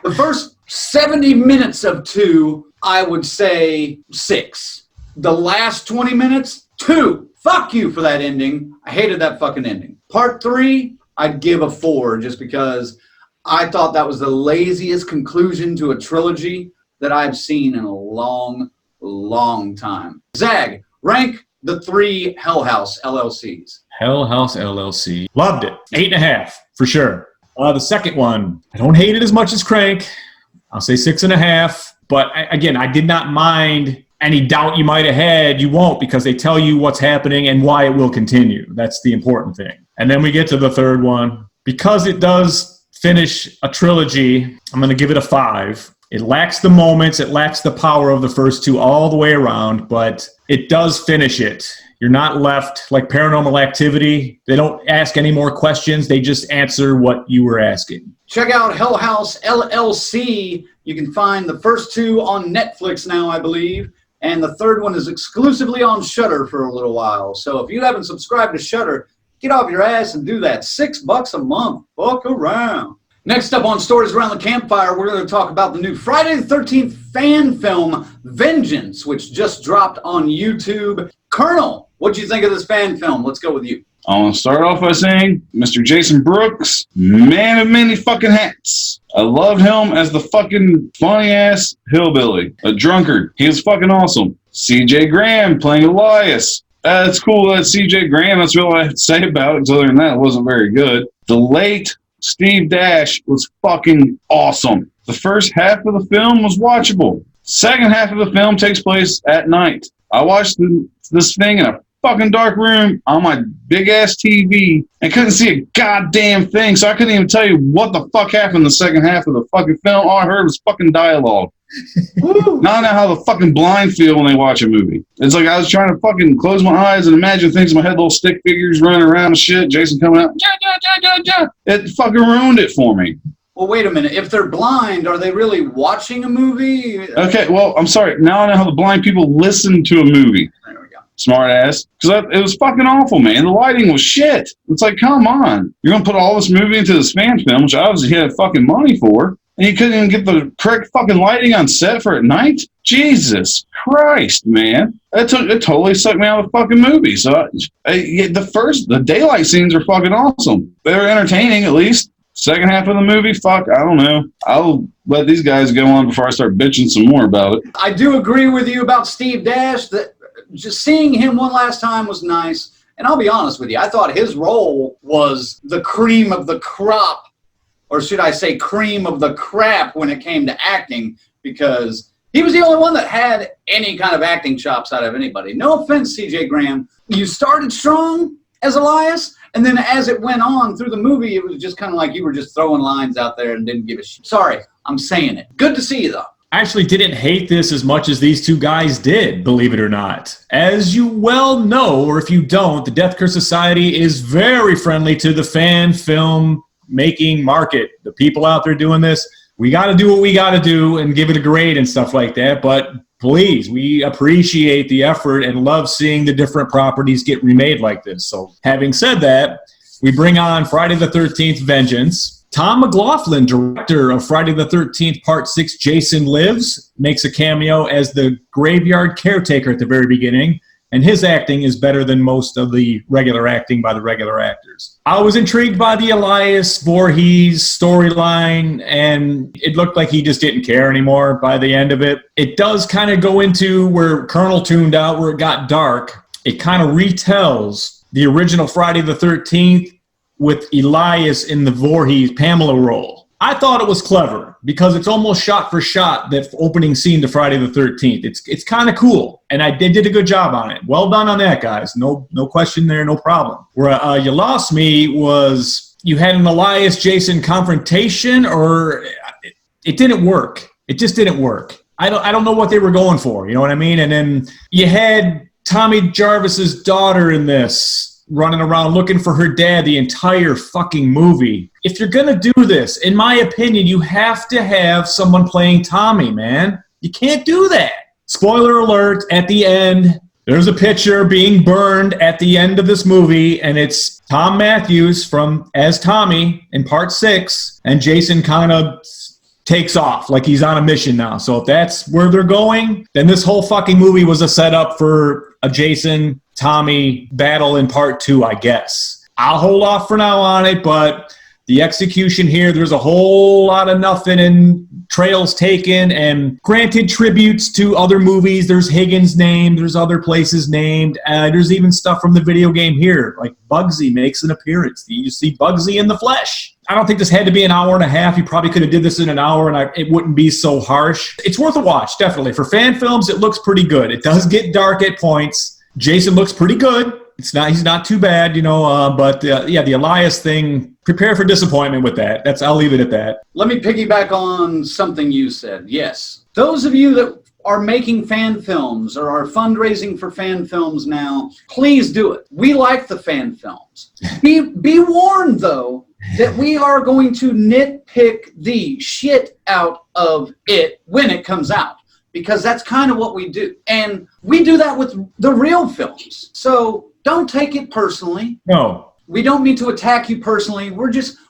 The first 70 minutes of 2, I would say 6. The last 20 minutes, 2. Fuck you for that ending. I hated that fucking ending. Part 3, I'd give a 4 just because I thought that was the laziest conclusion to a trilogy that I've seen in a long, long time. Zag, rank the 3 Hell House LLCs. Hell House LLC. Loved it. 8.5 for sure. The second one, I don't hate it as much as Crank. I'll say 6.5. But again, I did not mind any doubt you might have had. You won't, because they tell you what's happening and why it will continue. That's the important thing. And then we get to the third one. Because it does finish a trilogy, I'm going to give it a 5. It lacks the moments, it lacks the power of the first 2 all the way around, but it does finish it. You're not left like Paranormal Activity. They don't ask any more questions. They just answer what you were asking. Check out Hell House LLC. You can find the first 2 on Netflix now, I believe. And the third one is exclusively on Shudder for a little while. So if you haven't subscribed to Shudder, get off your ass and do that. $6 a month. Fuck around. Next up on Stories Around the Campfire, we're going to talk about the new Friday the 13th fan film, Vengeance, which just dropped on YouTube. Colonel, what'd you think of this fan film? Let's go with you. I want to start off by saying, Mr. Jason Brooks, man of many fucking hats. I loved him as the fucking funny-ass hillbilly, a drunkard. He was fucking awesome. C.J. Graham playing Elias. That's cool, that's C.J. Graham. That's all I have to say about it, because other than that, it wasn't very good. The late Steve Dash was fucking awesome. The first half of the film was watchable. Second half of the film takes place at night. I watched this thing in a fucking dark room on my big ass TV and couldn't see a goddamn thing, so I couldn't even tell you what the fuck happened in the second half of the fucking film. All I heard was fucking dialogue. Now I know how the fucking blind feel when they watch a movie. It's like I was trying to fucking close my eyes and imagine things in my head, little stick figures running around and shit, Jason coming out. It fucking ruined it for me. Well, wait a minute. If they're blind, are they really watching a movie? Okay, well, I'm sorry. Now I know how the blind people listen to a movie. There we go. Smart ass. Because it was fucking awful, man. The lighting was shit. It's like, come on. You're going to put all this movie into this fan film, which obviously he had fucking money for, and you couldn't even get the correct fucking lighting on set for at night? Jesus Christ, man. It totally sucked me out of the fucking movie. So the daylight scenes are fucking awesome. They were entertaining, at least. Second half of the movie, fuck, I don't know. I'll let these guys go on before I start bitching some more about it. I do agree with you about Steve Dash. That just seeing him one last time was nice. And I'll be honest with you, I thought his role was the cream of the crop, or should I say cream of the crap when it came to acting, because he was the only one that had any kind of acting chops out of anybody. No offense, C.J. Graham. You started strong as Elias, and then as it went on through the movie, it was just kind of like you were just throwing lines out there and didn't give a shit. Sorry, I'm saying it. Good to see you, though. I actually didn't hate this as much as these 2 guys did, believe it or not. As you well know, or if you don't, the Death Curse Society is very friendly to the fan film making market. The people out there doing this, we got to do what we got to do and give it a grade and stuff like that, but please, we appreciate the effort and love seeing the different properties get remade like this. So having said that, we bring on Friday the 13th Vengeance. Tom McLaughlin, director of Friday the 13th Part 6 Jason Lives, makes a cameo as the graveyard caretaker at the very beginning, and his acting is better than most of the regular acting by the regular actors. I was intrigued by the Elias Voorhees storyline, and it looked like he just didn't care anymore by the end of it. It does kind of go into where Colonel tuned out, where it got dark. It kind of retells the original Friday the 13th with Elias in the Voorhees Pamela role. I thought it was clever because it's almost shot for shot that opening scene to Friday the 13th. It's kind of cool, and they did a good job on it. Well done on that, guys. No question there, no problem. Where you lost me was you had an Elias Jason confrontation, or it didn't work. It just didn't work. I don't know what they were going for. You know what I mean? And then you had Tommy Jarvis's daughter in this, running around looking for her dad the entire fucking movie. If you're gonna do this, in my opinion, you have to have someone playing Tommy, man. You can't do that. Spoiler alert, at the end, there's a picture being burned at the end of this movie, and it's Tom Matthews as Tommy in part 6, and Jason kind of takes off like he's on a mission now. So if that's where they're going, then this whole fucking movie was a setup for a Jason Tommy battle in part 2, I guess. I'll hold off for now on it, but the execution here, there's a whole lot of nothing and trails taken and granted tributes to other movies. There's Higgins named, there's other places named. There's even stuff from the video game here, like Bugsy makes an appearance. You see Bugsy in the flesh. I don't think this had to be an hour and a half. You probably could have did this in an hour and it wouldn't be so harsh. It's worth a watch, definitely. For fan films, it looks pretty good. It does get dark at points. Jason looks pretty good. He's not too bad, but the Elias thing, prepare for disappointment with that. I'll leave it at that. Let me piggyback on something you said. Yes. Those of you that are making fan films or are fundraising for fan films now, please do it. We like the fan films. Be warned, though, that we are going to nitpick the shit out of it when it comes out, because that's kind of what we do. And we do that with the real films. So don't take it personally. No. We don't mean to attack you personally.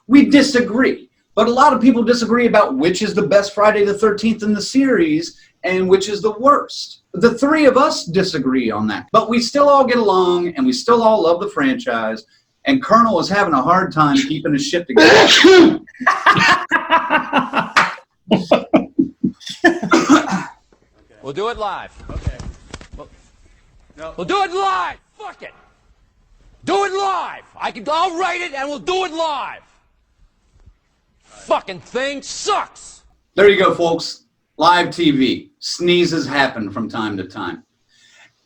We disagree. But a lot of people disagree about which is the best Friday the 13th in the series and which is the worst. The three of us disagree on that. But we still all get along, and we still all love the franchise. And Colonel is having a hard time keeping his shit together. We'll do it live. Okay. We'll do it live. Fuck it. Do it live. I'll write it and we'll do it live. Fucking thing sucks. There you go, folks. Live TV. Sneezes happen from time to time.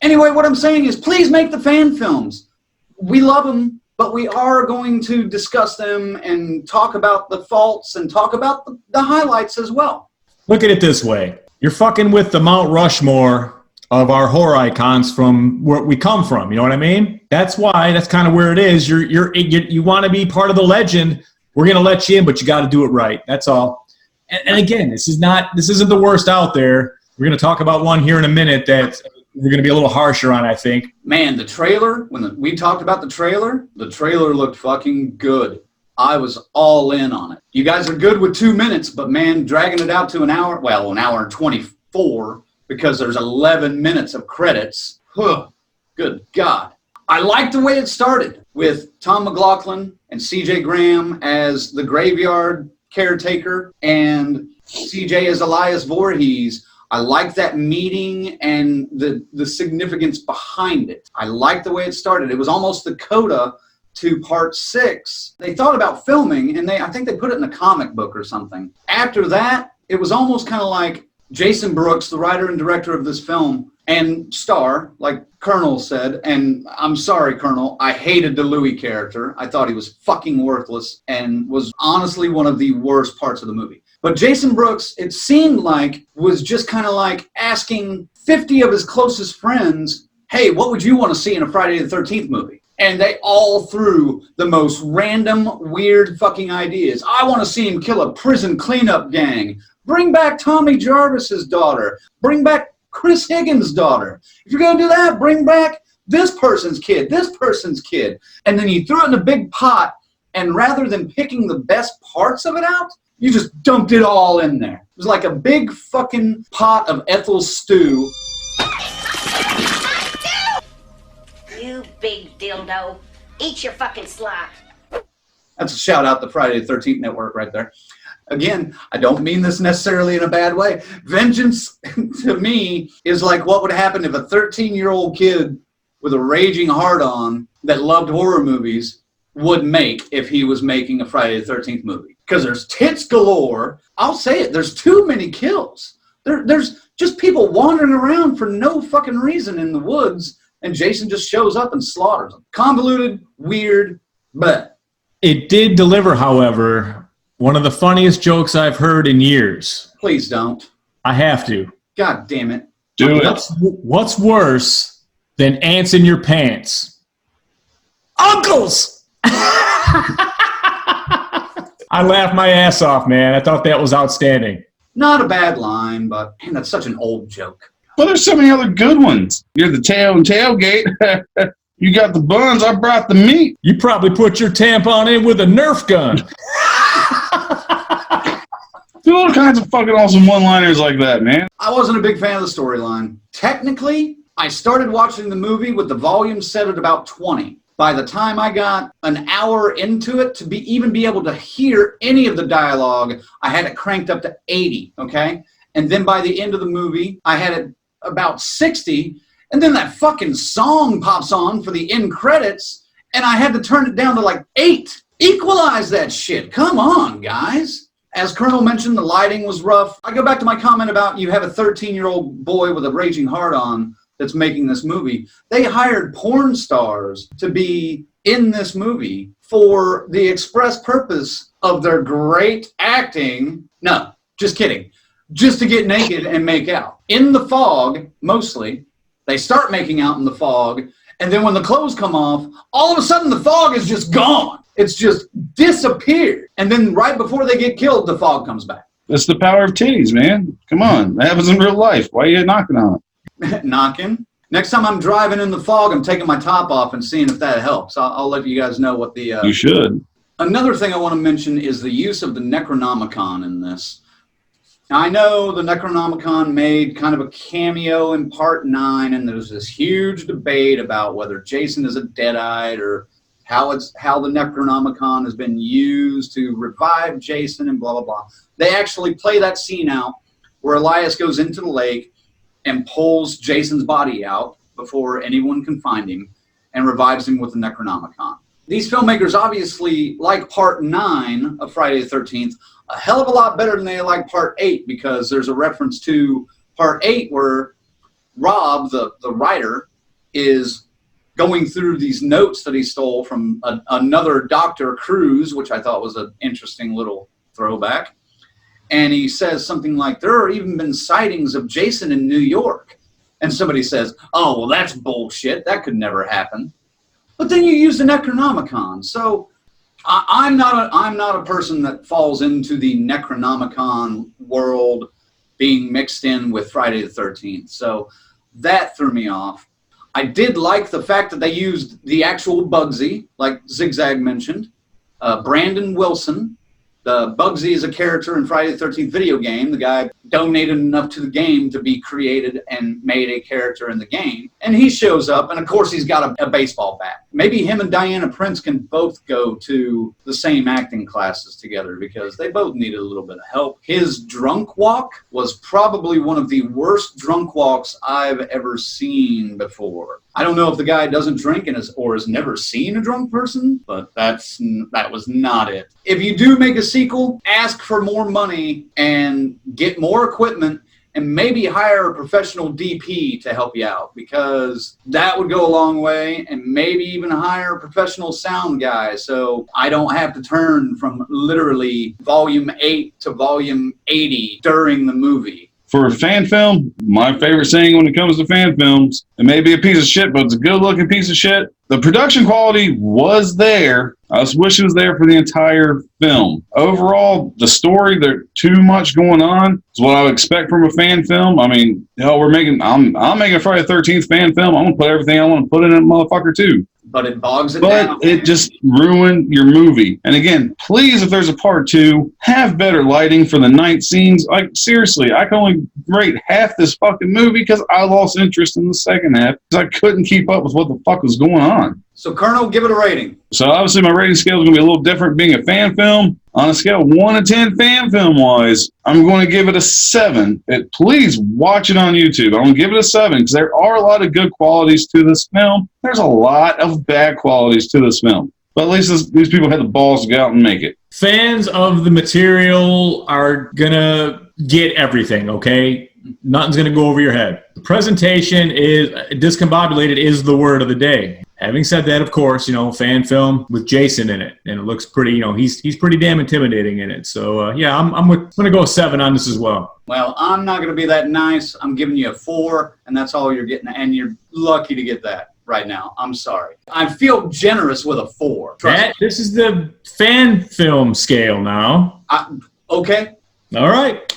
Anyway, what I'm saying is please make the fan films. We love them, but we are going to discuss them and talk about the faults and talk about the highlights as well. Look at it this way. You're fucking with the Mount Rushmore of our horror icons from where we come from. You know what I mean? That's why. That's kind of where it is. You want to be part of the legend. We're going to let you in, but you got to do it right. That's all. And again, this isn't the worst out there. We're going to talk about one here in a minute that we're going to be a little harsher on, I think. Man, the trailer, we talked about the trailer looked fucking good. I was all in on it. You guys are good with 2 minutes, but man, dragging it out to an hour and 24, because there's 11 minutes of credits. Good God. I like the way it started with Tom McLaughlin and CJ Graham as the graveyard caretaker and CJ as Elias Voorhees. I like that meeting and the significance behind it. I like the way it started. It was almost the coda to part 6. They thought about filming, and I think they put it in a comic book or something. After that, it was almost kind of like Jason Brooks, the writer and director of this film, and star, like Colonel said, and I'm sorry, Colonel, I hated the Louis character. I thought he was fucking worthless and was honestly one of the worst parts of the movie. But Jason Brooks, it seemed like, was just kind of like asking 50 of his closest friends, hey, what would you want to see in a Friday the 13th movie? And they all threw the most random, weird fucking ideas. I want to see him kill a prison cleanup gang. Bring back Tommy Jarvis's daughter. Bring back Chris Higgins' daughter. If you're going to do that, bring back this person's kid, this person's kid. And then you threw it in a big pot, and rather than picking the best parts of it out, you just dumped it all in there. It was like a big fucking pot of Ethel stew. You big dildo. Eat your fucking slot. That's a shout out to Friday the 13th Network right there. Again, I don't mean this necessarily in a bad way. Vengeance, to me, is like what would happen if a 13-year-old kid with a raging heart-on that loved horror movies would make if he was making a Friday the 13th movie. Because there's tits galore. I'll say it. There's too many kills. There's just people wandering around for no fucking reason in the woods, and Jason just shows up and slaughters them. Convoluted, weird, but it did deliver, however, one of the funniest jokes I've heard in years. Please don't. I have to. God damn it. Do it. What's worse than ants in your pants? Uncles! I laughed my ass off, man. I thought that was outstanding. Not a bad line, but man, that's such an old joke. But there's so many other good ones. You're the tail and tailgate. You got the buns. I brought the meat. You probably put your tampon in with a Nerf gun. Do all kinds of fucking awesome one-liners like that, man. I wasn't a big fan of the storyline. Technically, I started watching the movie with the volume set at about 20. By the time I got an hour into it, to even be able to hear any of the dialogue, I had it cranked up to 80, okay? And then by the end of the movie, I had it about 60, and then that fucking song pops on for the end credits, and I had to turn it down to like 8. Equalize that shit. Come on, guys. As Colonel mentioned, the lighting was rough. I go back to my comment about you have a 13-year-old boy with a raging heart-on that's making this movie. They hired porn stars to be in this movie for the express purpose of their great acting. No, just kidding. Just to get naked and make out. In the fog, mostly. They start making out in the fog, and then when the clothes come off, all of a sudden the fog is just gone. It's just disappeared. And then right before they get killed, the fog comes back. It's the power of titties, man. Come on. That happens in real life. Why are you knocking on it? Knocking. Next time I'm driving in the fog, I'm taking my top off and seeing if that helps. I'll let you guys know what the... You should. Another thing I want to mention is the use of the Necronomicon in this. Now, I know the Necronomicon made kind of a cameo in Part 9, and there's this huge debate about whether Jason is a Deadite or how the Necronomicon has been used to revive Jason and blah, blah, blah. They actually play that scene out where Elias goes into the lake and pulls Jason's body out before anyone can find him and revives him with the Necronomicon. These filmmakers obviously like Part 9 of Friday the 13th a hell of a lot better than they like Part 8, because there's a reference to Part 8 where Rob, the writer, is going through these notes that he stole from another Dr. Cruz, which I thought was an interesting little throwback. And he says something like, there are even been sightings of Jason in New York. And somebody says, oh, well, that's bullshit. That could never happen. But then you use the Necronomicon. So I'm not a person that falls into the Necronomicon world being mixed in with Friday the 13th. So that threw me off. I did like the fact that they used the actual Bugsy, like Zigzag mentioned. Brandon Wilson. The Bugsy is a character in Friday the 13th video game. The guy donated enough to the game to be created and made a character in the game. And he shows up, and of course he's got a baseball bat. Maybe him and Diana Prince can both go to the same acting classes together, because they both needed a little bit of help. His drunk walk was probably one of the worst drunk walks I've ever seen before. I don't know if the guy doesn't drink and has never seen a drunk person, but that was not it. If you do make a sequel, ask for more money and get more equipment and maybe hire a professional DP to help you out, because that would go a long way, and maybe even hire a professional sound guy so I don't have to turn from literally volume 8 to volume 80 during the movie. For a fan film, my favorite saying when it comes to fan films, it may be a piece of shit, but it's a good-looking piece of shit. The production quality was there. I just wish it was there for the entire film. Overall, the story, there's too much going on. It's what I would expect from a fan film. I mean, I'm making a Friday the 13th fan film. I'm going to put everything I want to put in it, motherfucker, too. But it bogs it down. But it just ruined your movie. And again, please, if there's a part 2, have better lighting for the night scenes. Like, seriously, I can only rate half this fucking movie because I lost interest in the second half because I couldn't keep up with what the fuck was going on. So, Colonel, give it a rating. So, obviously, my rating scale is going to be a little different being a fan film. On a scale of 1 to 10 fan film-wise, I'm going to give it a 7. Please watch it on YouTube. I'm going to give it a 7 because there are a lot of good qualities to this film. There's a lot of bad qualities to this film. But at least these people had the balls to go out and make it. Fans of the material are gonna get everything, okay? Nothing's gonna go over your head. The presentation is discombobulated is the word of the day. Having said that, of course, fan film with Jason in it, and it looks pretty. He's pretty damn intimidating in it. So yeah, I'm gonna go 7 on this as well. Well, I'm not gonna be that nice. I'm giving you a 4, and that's all you're getting, and you're lucky to get that right now. I'm sorry. I feel generous with a 4. This is the fan film scale now. Okay. All right.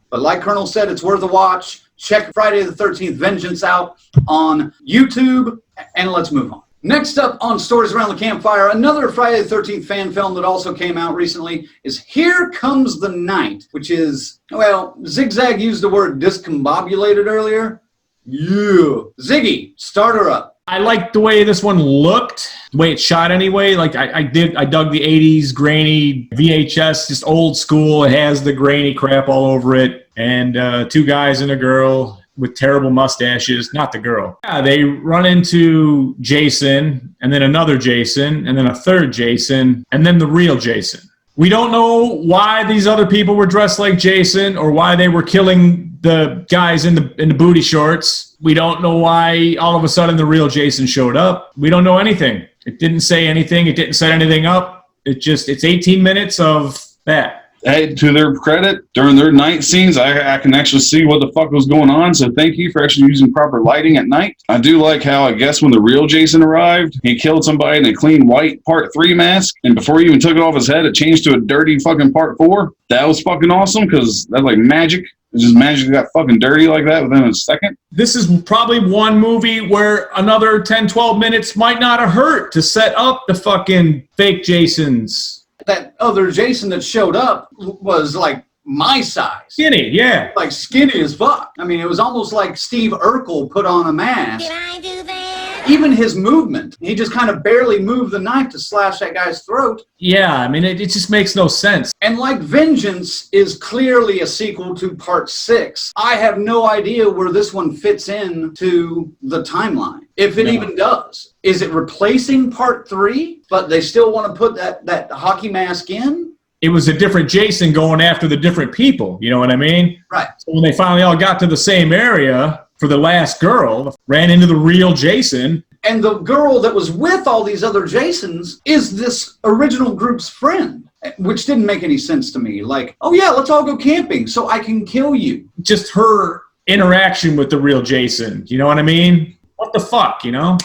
But like Colonel said, it's worth a watch. Check Friday the 13th Vengeance out on YouTube, and let's move on. Next up on Stories Around the Campfire, another Friday the 13th fan film that also came out recently is Here Comes the Night, which is, well, Zigzag used the word discombobulated earlier. Yeah. Ziggy, start her up. I liked the way this one looked, the way it's shot anyway. Like I dug the 80s grainy VHS, just old school. It has the grainy crap all over it. And 2 guys and a girl with terrible mustaches. Not the girl. Yeah, they run into Jason, and then another Jason, and then a third Jason, and then the real Jason. We don't know why these other people were dressed like Jason or why they were killing the guys in the booty shorts. We don't know why all of a sudden the real Jason showed up. We don't know anything. It didn't say anything. It didn't set anything up. It's 18 minutes of that. Hey, to their credit, during their night scenes, I can actually see what the fuck was going on. So thank you for actually using proper lighting at night. I do like how, I guess, when the real Jason arrived, he killed somebody in a clean white Part 3 mask. And before he even took it off his head, it changed to a dirty fucking Part 4. That was fucking awesome because that's like magic. It just magically got fucking dirty like that within a second. This is probably one movie where another 10, 12 minutes might not have hurt to set up the fucking fake Jasons. That other Jason that showed up was like my size. Skinny, yeah. Like skinny as fuck. I mean, it was almost like Steve Urkel put on a mask. Did I do that? Even his movement, he just kind of barely moved the knife to slash that guy's throat. Yeah, I mean, it just makes no sense. And like Vengeance is clearly a sequel to Part 6, I have no idea where this one fits into the timeline, if it even does. Is it replacing Part 3, but they still want to put that hockey mask in? It was a different Jason going after the different people, you know what I mean? Right. So when they finally all got to the same area for the last girl, ran into the real Jason. And the girl that was with all these other Jasons is this original group's friend, which didn't make any sense to me. Like, oh yeah, let's all go camping so I can kill you. Just her interaction with the real Jason, you know what I mean? What the fuck, you know?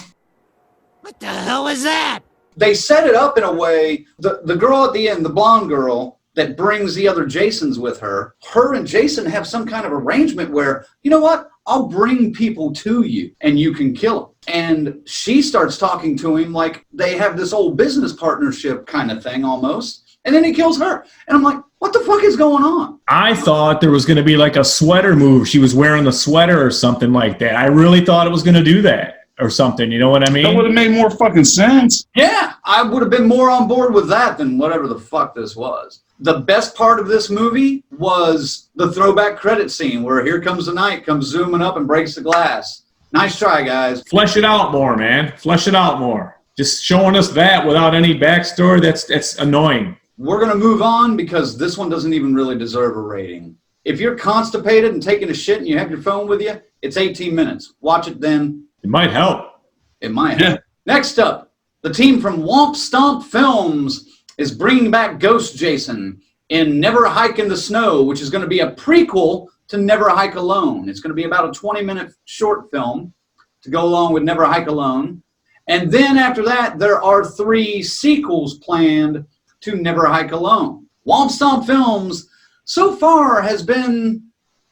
What the hell was that? They set it up in a way, the girl at the end, the blonde girl that brings the other Jasons with her and Jason have some kind of arrangement where, you know what? I'll bring people to you and you can kill them. And she starts talking to him like they have this old business partnership kind of thing almost. And then he kills her. And I'm like, what the fuck is going on? I thought there was going to be like a sweater move. She was wearing the sweater or something like that. I really thought it was going to do that. Or something, you know what I mean? That would have made more fucking sense. Yeah, I would have been more on board with that than whatever the fuck this was. The best part of this movie was the throwback credit scene where Here Comes the Night comes zooming up and breaks the glass. Nice try, guys. Flesh it out more, man. Flesh it out more. Just showing us that without any backstory, that's annoying. We're going to move on because this one doesn't even really deserve a rating. If you're constipated and taking a shit and you have your phone with you, it's 18 minutes. Watch it then. It might help. It might help. Yeah. Next up, the team from Womp Stomp Films is bringing back Ghost Jason in Never Hike in the Snow, which is going to be a prequel to Never Hike Alone. It's going to be about a 20-minute short film to go along with Never Hike Alone. And then after that, there are 3 sequels planned to Never Hike Alone. Womp Stomp Films so far has been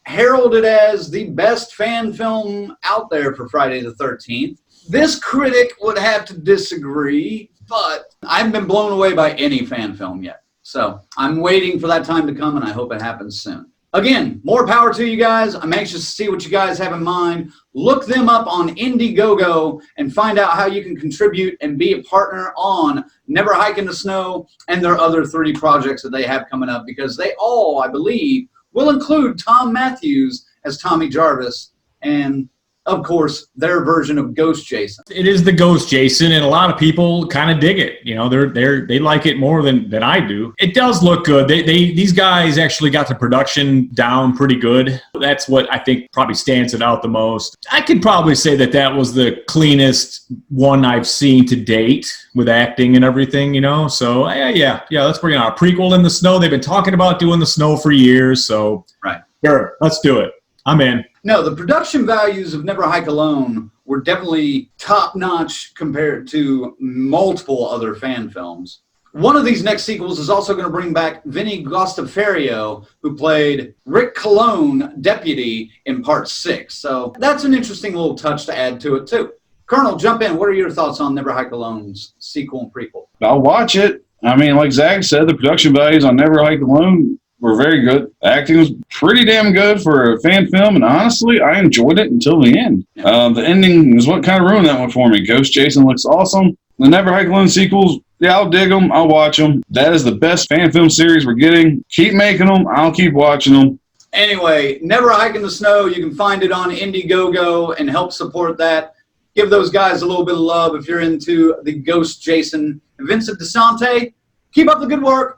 heralded as the best fan film out there for Friday the 13th. This critic would have to disagree, but I haven't been blown away by any fan film yet. So I'm waiting for that time to come, and I hope it happens soon. Again, more power to you guys. I'm anxious to see what you guys have in mind. Look them up on Indiegogo and find out how you can contribute and be a partner on Never Hike in the Snow and their other 30 projects that they have coming up, because they all, I believe, will include Tom Matthews as Tommy Jarvis and of course, their version of Ghost Jason. It is the Ghost Jason, and a lot of people kind of dig it. You know, they like it more than I do. It does look good. These guys actually got the production down pretty good. That's what I think probably stands it out the most. I could probably say that was the cleanest one I've seen to date with acting and everything, you know. So yeah, let's bring on a prequel in the snow. They've been talking about doing the snow for years, so right. Sure, let's do it. I'm in. No, the production values of Never Hike Alone were definitely top-notch compared to multiple other fan films. One of these next sequels is also going to bring back Vinny Gostaferio, who played Rick Cologne, deputy, in Part 6. So that's an interesting little touch to add to it, too. Colonel, jump in. What are your thoughts on Never Hike Alone's sequel and prequel? I'll watch it. I mean, like Zach said, the production values on Never Hike Alone were very good. The acting was pretty damn good for a fan film, and honestly, I enjoyed it until the end. The ending is what kind of ruined that one for me. Ghost Jason looks awesome. The Never Hike Alone sequels, yeah, I'll dig them. I'll watch them. That is the best fan film series we're getting. Keep making them. I'll keep watching them. Anyway, Never Hike in the Snow, you can find it on Indiegogo and help support that. Give those guys a little bit of love if you're into the Ghost Jason. Vincent DeSante, keep up the good work.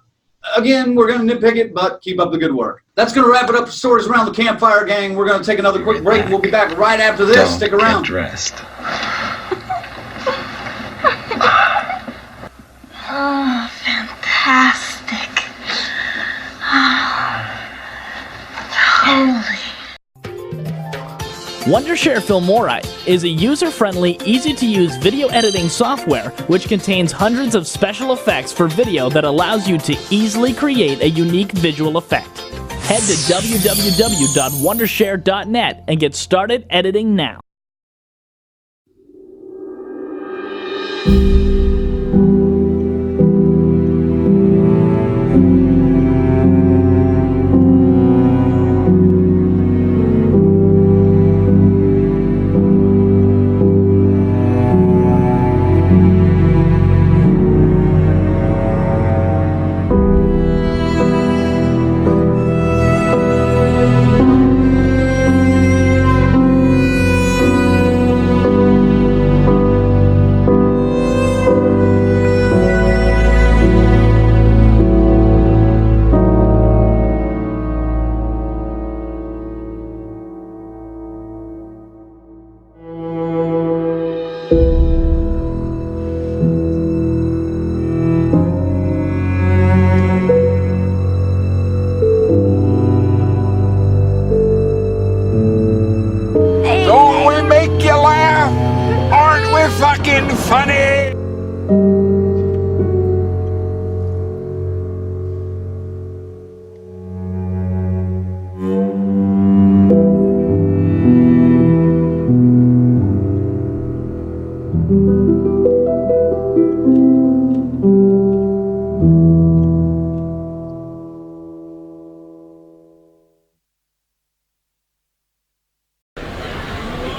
Again, we're going to nitpick it, but keep up the good work. That's going to wrap it up for Stories Around the Campfire, gang. We're going to take another quick break. We'll be back right after this. Don't Stick around. get dressed. Oh, fantastic. Holy. Wondershare Filmora is a user-friendly, easy-to-use video editing software which contains hundreds of special effects for video that allows you to easily create a unique visual effect. Head to www.wondershare.net and get started editing now. funny!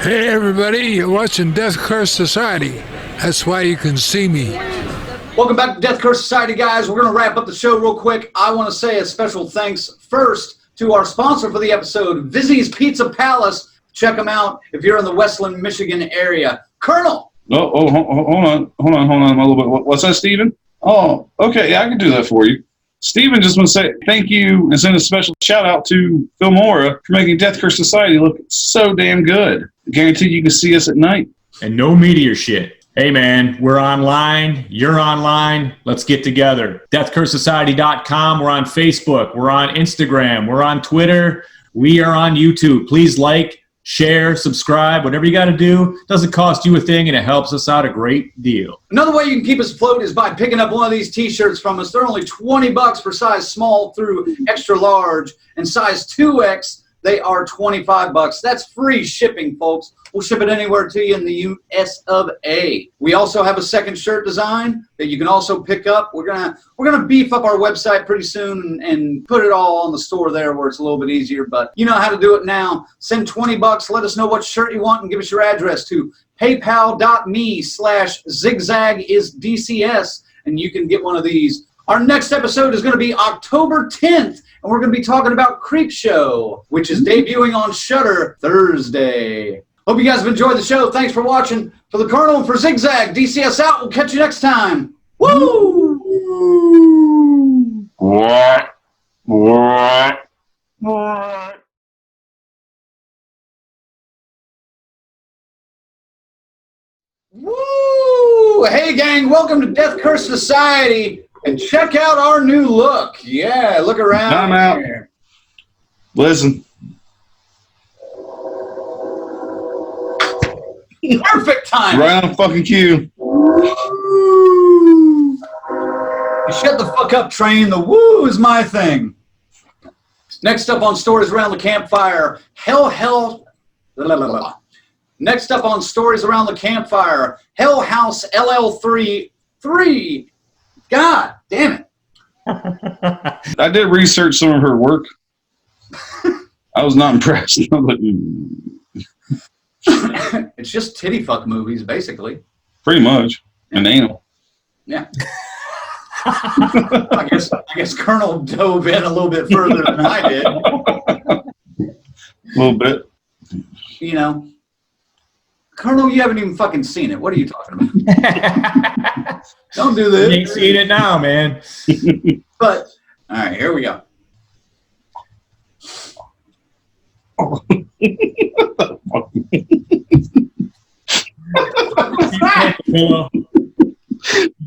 Hey everybody, you're watching Death Curse Society. That's why you can see me. Welcome back to Death Curse Society, guys. We're going to wrap up the show real quick. I want to say a special thanks first to our sponsor for the episode, Vizzy's Pizza Palace. Check them out if you're in the Westland, Michigan area. Colonel! Hold on a little bit. What's that, Steven? Oh, okay, yeah, I can do that for you. Steven just want to say thank you and send a special shout out to Filmora for making Death Curse Society look so damn good. I guarantee you can see us at night. And no meteor shit. Hey man, we're online, you're online, let's get together. DeathCurseSociety.com, we're on Facebook, we're on Instagram, we're on Twitter, we are on YouTube. Please like, share, subscribe, whatever you got to do. It doesn't cost you a thing and it helps us out a great deal. Another way you can keep us afloat is by picking up one of these t-shirts from us. They're only $20 for size small through extra large, and size 2X, they are $25. That's free shipping, folks. We'll ship it anywhere to you in the US of A. We also have a second shirt design that you can also pick up. We're gonna beef up our website pretty soon and put it all on the store there where it's a little bit easier. But you know how to do it now. Send $20. Let us know what shirt you want and give us your address to paypal.me/zigzagisDCS, and you can get one of these. Our next episode is going to be October 10th, and we're going to be talking about Creepshow, which is debuting on Shudder Thursday. Hope you guys have enjoyed the show. Thanks for watching. For the Colonel and for Zigzag, DCS out. We'll catch you next time. Woo! What? Woo! Hey, gang, welcome to Death Curse Society. And check out our new look. Yeah, look around. Time out. Here. Listen. Perfect time. Right on fucking cue. Woo! Shut the fuck up, train. The woo is my thing. Next up on Stories Around the Campfire, Next up on Stories Around the Campfire, Hell House LL3 3. God damn it. I did research some of her work. I was not impressed. It's just titty fuck movies, basically. Pretty much. And anal. Yeah. I guess Colonel dove in a little bit further than I did. A little bit. You know. Colonel, you haven't even fucking seen it. What are you talking about? Don't do this. You ain't seeing it now, man. But, all right, here we go.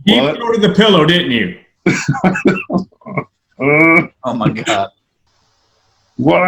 You threw to the pillow, didn't you? Oh my God. What?